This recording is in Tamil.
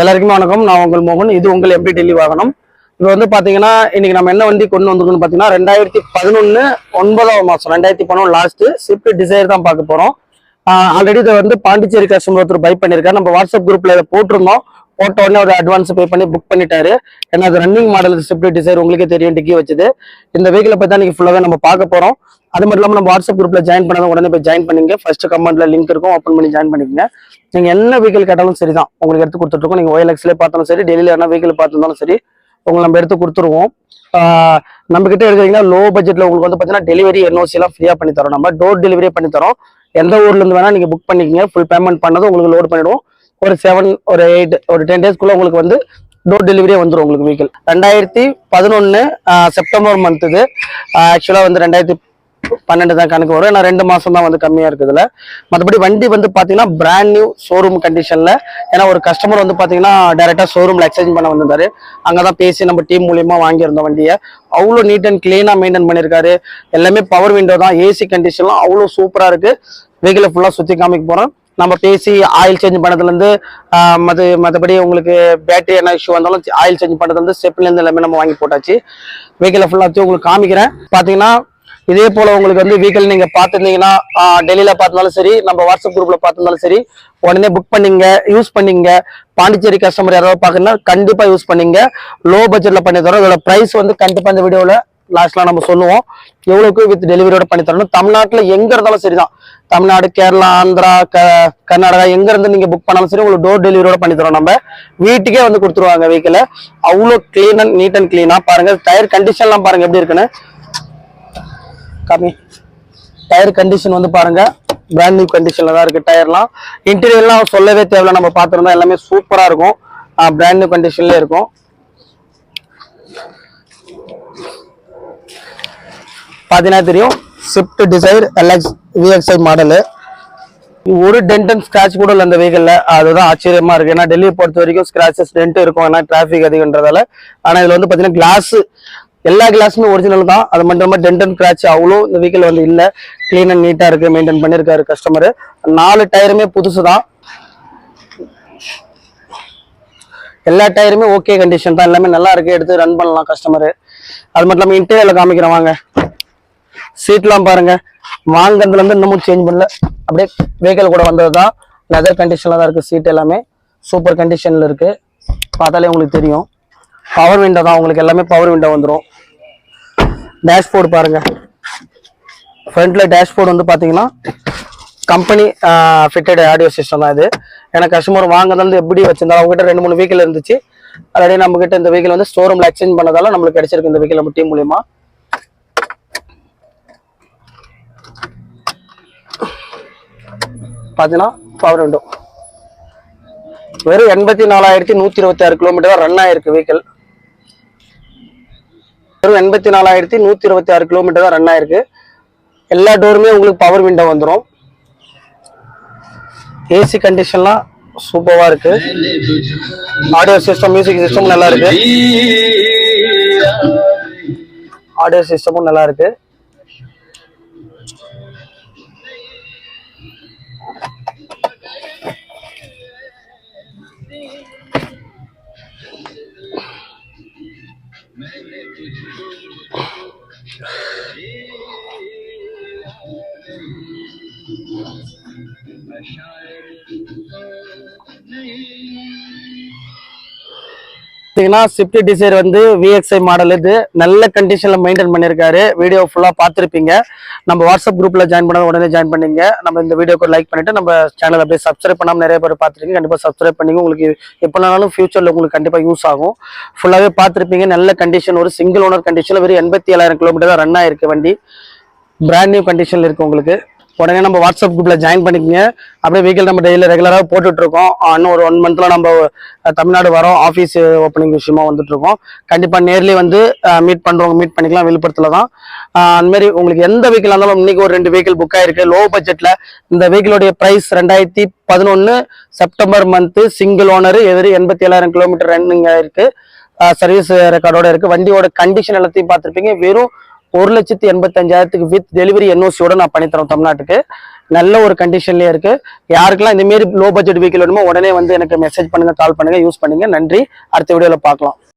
எல்லாருக்குமே வணக்கம். நான் உங்கள் மோகன். இது உங்கள் எப்படி டெல்லி வாகனம். இப்போ வந்து பாத்தீங்கன்னா இன்னைக்கு நம்ம என்ன வண்டி கொண்டு வந்திருக்கோம்னு பாத்தீங்கன்னா 2011 9ஆம் மாசம் 2011 லாஸ்ட் ஸ்விஃப்ட் டிசைர் தான் பார்க்க போறோம். ஆல்ரெடி இதை வந்து பாண்டிச்சேரி கஸ்டமர் ஒருத்தர் பை பண்ணிருக்காரு. நம்ம வாட்ஸ்அப் குரூப்ல இதை போட்டிருந்தோம். போட்ட உடனே ஒரு அட்வான்ஸ் பே பண்ணி புக் பண்ணிட்டாரு. ஏன்னா அது ரன்னிங் மாடல் ஸ்விஃப்ட் டிசைர் உங்களுக்கே தெரியும், டிக்கி வச்சது. இந்த வெஹிக்கிளை பத்தி தான் நீங்க ஃபுல்லாவே நம்ம பார்க்க போறோம். அது மட்டும் இல்லாமல் நம்ம வாட்ஸ்அப் குரூப்ல ஜாயின் பண்ணாத உடனே போய் ஜாயின் பண்ணிங்க. ஃபர்ஸ்ட் கமெண்ட்ல லிங்க் இருக்கும், ஓப்பன் பண்ணி ஜாயின் பண்ணிக்கங்க. நீங்க என்ன வெஹிக்கிள் கேட்டாலும் சரிதான், உங்களுக்கு எடுத்து கொடுத்துருக்கோம். நீங்க OLXல பார்த்தாலும் சரி, டெல்லியில என்ன வெஹிக்கிள் பார்த்திருந்தாலும் சரி, உங்களுக்கு நம்ம எடுத்து கொடுத்துருவோம். நம்ம கிட்ட எடுக்கிறீங்கன்னா லோ பட்ஜெட்ல உங்களுக்கு வந்து பாத்தீங்கன்னா டெலிவரி NOC எல்லாம் ஃப்ரீயா பண்ணி தரோம். நம்ம டோர் டெலிவரியே பண்ணி தரோம். எந்த ஊர்ல இருந்து வேணா நீங்க புக் பண்ணிக்கங்க. ஃபுல் பேமெண்ட் பண்ணதும் உங்களுக்கு லோட் பண்ணிடுவோம். ஒரு 7 ஒரு 8 ஒரு 10 டேஸ்க்குள்ள உங்களுக்கு வந்து டோர் டெலிவரியே வந்துடும். உங்களுக்கு வெஹிக்கிள் 2011 செப்டம்பர் மந்த். இது ஆக்சுவலா வந்து 2012 தான் கணக்கு வரும். ஏன்னா 2 மாசம் தான் வந்து கம்மியா இருக்குதுல. மற்றபடி வண்டி வந்து பாத்தீங்கன்னா பிராண்ட் நியூ ஷோரூம் கண்டிஷன்ல. ஏன்னா ஒரு கஸ்டமர் வந்து பாத்தீங்கன்னா டைரக்டா ஷோரூம்ல எக்ஸ்சேஞ்ச் பண்ண வந்திருந்தாரு. அங்கதான் பேசி நம்ம டீம் மூலியமா வாங்கியிருந்தோம் வண்டியை. அவ்வளோ நீட் அண்ட் கிளீனா மெயின்டைன் பண்ணிருக்காரு. எல்லாமே பவர் விண்டோ தான். AC கண்டிஷன்லாம் அவ்வளோ சூப்பரா இருக்கு. வெஹிக்கிளை ஃபுல்லா சுத்தி காமிக்க போறோம். நம்ம பேசி ஆயில் சேஞ்ச் பண்ணதுல இருந்து மற்றபடி உங்களுக்கு பேட்டரி என்ன இஷ்யூ வந்தாலும் ஆயில் சேஞ்ச் பண்ணதுல இருந்து ஸ்டெப்ல இருந்து எல்லாமே நம்ம வாங்கி போட்டாச்சு. வெஹிக்கிளை ஃபுல்லா வச்சு உங்களுக்கு காமிக்கிறேன். பாத்தீங்கன்னா இதே போல உங்களுக்கு வந்து வெஹிக்கிள் நீங்க பாத்துருந்தீங்கன்னா டெல்லியில பார்த்தாலும் சரி, நம்ம வாட்ஸ்அப் குரூப்ல பார்த்திருந்தாலும் சரி, உடனே புக் பண்ணிங்க, யூஸ் பண்ணிங்க. பாண்டிச்சேரி கஸ்டமர் யாராவது பாக்குறீங்கன்னா கண்டிப்பா யூஸ் பண்ணிங்க. லோ பட்ஜெட்ல பண்ணி தரோம். இதோட பிரைஸ் வந்து கண்டிப்பா இந்த வீடியோல லாஸ்ட்ல நம்ம சொல்லுவோம் எவ்வளவுக்கு வித் டெலிவரியோட பண்ணி தரணும். தமிழ்நாட்டுல எங்க இருந்தாலும் சரிதான், தமிழ்நாடு, கேரளா, ஆந்திரா, கர்நாடகா எங்க இருந்து நீங்க புக் பண்ணாலும் சரி, உங்களுக்கு டோர் டெலிவரியோட பண்ணி தரோம். நம்ம வீட்டுக்கே வந்து கொடுத்துருவாங்க வெஹிக்கிளை. அவ்வளோ கிளீன் அண்ட் நீட் அண்ட் கிளீனா பாருங்க. டயர் கண்டிஷன்லாம் பாருங்க எப்படி இருக்குன்னு. டயர் கண்டிஷன் வந்து பாருங்க, பிராண்ட் நியூ கண்டிஷன்ல தான் இருக்கு. டயர்லாம் இன்டீரியர்லாம் சொல்லவே தேவையில்ல. நம்ம பார்த்துருந்தோம் எல்லாமே சூப்பரா இருக்கும். பிராண்ட் நியூ கண்டிஷன்ல இருக்கும். பாத்தீங்கன்னா தெரியும், Swift desire LX VXI model. ஒரு டென்ட் அண்ட் ஸ்கிராச் கூட இல்லை இந்த வெஹிக்கிள்ல. அதுதான் ஆச்சரியமா இருக்கு. ஏன்னா டெல்லியை பொறுத்த வரைக்கும் ஸ்கிராச்சஸ் டென்ட் இருக்கும், ஏன்னா டிராபிக் அதிகன்றதால. ஆனா இதுல வந்து பாத்தீங்கன்னா கிளாஸ், எல்லா கிளாஸுமே ஒரிஜினல் தான். அது மட்டும் டென்ட் அண்ட் ஸ்கிராச் அவ்வளோ இந்த வெஹிக்கிள் வந்து இல்ல. கிளீன் அண்ட் நீட்டா இருக்கு, மெயின்டைன் பண்ணிருக்காரு கஸ்டமர். 4 டயருமே புதுசு தான். எல்லா டயருமே ஓகே கண்டிஷன் தான். எல்லாமே நல்லா இருக்கு, எடுத்து ரன் பண்ணலாம் கஸ்டமர். அது மட்டும் இல்லாம இன்டீரியர்ல காமிக்கிறேன் வாங்க. சீட்லாம் பாருங்க, வாங்கறதுல இருந்து இன்னமும் சேஞ்ச் பண்ணல. அப்படியே வெஹிக்கிள் கூட வந்ததுதான். லெதர் கண்டிஷன்ல தான் இருக்கு. சீட் எல்லாமே சூப்பர் கண்டிஷன்ல இருக்கு. பார்த்தாலே உங்களுக்கு தெரியும். பவர் விண்டோ தான், உங்களுக்கு எல்லாமே பவர் விண்டோ வந்துடும். டேஷ்போர்டு பாருங்க. ஃப்ரண்ட்ல டேஷ்போர்டு வந்து பாத்தீங்கன்னா கம்பெனி ஃபிட்டட் ஆடியோ சிஸ்டம் தான் இது. ஏன்னா கஸ்டமர் வாங்குறதுல இருந்து எப்படி வச்சிருந்தாலும் அவங்க கிட்ட 2-3 வெஹிக்கிள் இருந்துச்சு. ஆல்ரெடி நம்ம கிட்ட இந்த வெஹிக்கிள் வந்து ஷோரூம்ல எக்ஸ்சேஞ்ச் பண்ணதால நம்மளுக்கு கிடைச்சிருக்கு இந்த வெஹிக்கிள் நம்ம டீம் மூலியமா. பாத்தீங்கன்னா பவர் விண்டோ. வெறும் 84,126 கிலோமீட்டர் தான் ரன் ஆயிருக்கு வெஹிக்கிள். வெறும் 84,126 கிலோமீட்டர் தான் ரன் ஆயிருக்கு. எல்லா டோருமே உங்களுக்கு பவர் விண்டோ வந்துடும். AC கண்டிஷன்லாம் சூப்பரா இருக்கு. ஆடியோ சிஸ்டம், மியூசிக் சிஸ்டம் நல்லா இருக்கு. ஆடியோ சிஸ்டமும் நல்லா இருக்கு. ஸ்விஃப்ட் டிசைர் வந்து VXI மாடல். இது நல்ல கண்டிஷன்ல மெயின்டைன் பண்ணிருக்காரு. வீடியோ ஃபுல்லா பார்த்துருப்பீங்க. நம்ம வாட்ஸ்அப் குரூப்ல ஜாயின் பண்ண உடனே ஜாயின் பண்ணீங்க. நம்ம இந்த வீடியோக்கு லைக் பண்ணிட்டு நம்ம சேனல் அப்படியே சப்ஸ்கிரைப் பண்ணாம நிறைய பேர் பார்த்துருக்கீங்க. கண்டிப்பா சப்ஸ்கிரைப் பண்ணீங்க. உங்களுக்கு எப்பனாலும் ஃபியூச்சர்ல உங்களுக்கு கண்டிப்பா யூஸ் ஆகும். ஃபுல்லாவே பார்த்துருப்பீங்க. நல்ல கண்டிஷன், ஒரு சிங்கிள் ஓனர் கண்டிஷன்ல வெறும் 87,000 கிலோமீட்டர் தான் ரன் ஆயிருக்கு வண்டி. பிராண்ட் நியூ கண்டிஷன்ல இருக்கு உங்களுக்கு. உடனே நம்ம வாட்ஸ்அப் குரூப்ல ஜாயின் பண்ணிக்கங்க. அப்படியே வெஹிக்கிள் நம்ம டெய்லி ரெகுலராக போட்டுட்டு இருக்கோம். இன்னும் ஒரு 1 மந்த்ல நம்ம தமிழ்நாடு வரோம். ஆஃபீஸ் ஓப்பனிங் விஷயமா வந்துட்டு இருக்கோம். கண்டிப்பா நேர்லயே வந்து மீட் பண்றவங்க மீட் பண்ணிக்கலாம். விழுப்புரத்துல தான். அந்த மாதிரி உங்களுக்கு எந்த வெஹிக்கிள் இருந்தாலும் இன்னைக்கு ஒரு 2 வெஹிக்கிள் புக் ஆயிருக்கு லோ பட்ஜெட்ல. இந்த வெஹிக்கிளோடைய price 2011 September month, single owner, 87,000 kilometre running ஆயிருக்கு. சர்வீஸ் ரெக்கார்டோட இருக்கு. வண்டியோட கண்டிஷன் எல்லாத்தையும் பார்த்துருப்பீங்க. வெறும் 1,85,000 வித் டெலிவரி என்ஓசியோட நான் பண்ணித்தரோம் தமிழ்நாட்டுக்கு. நல்ல ஒரு கண்டிஷன்லயே இருக்கு. யாருக்கெல்லாம் இந்த மாதிரி லோ பட்ஜெட் வெஹிக்கிள் வேணுமோ உடனே வந்து எனக்கு மெசேஜ் பண்ணுங்க, கால் பண்ணுங்க, யூஸ் பண்ணுங்க. நன்றி. அடுத்த வீடியோல பார்க்கலாம்.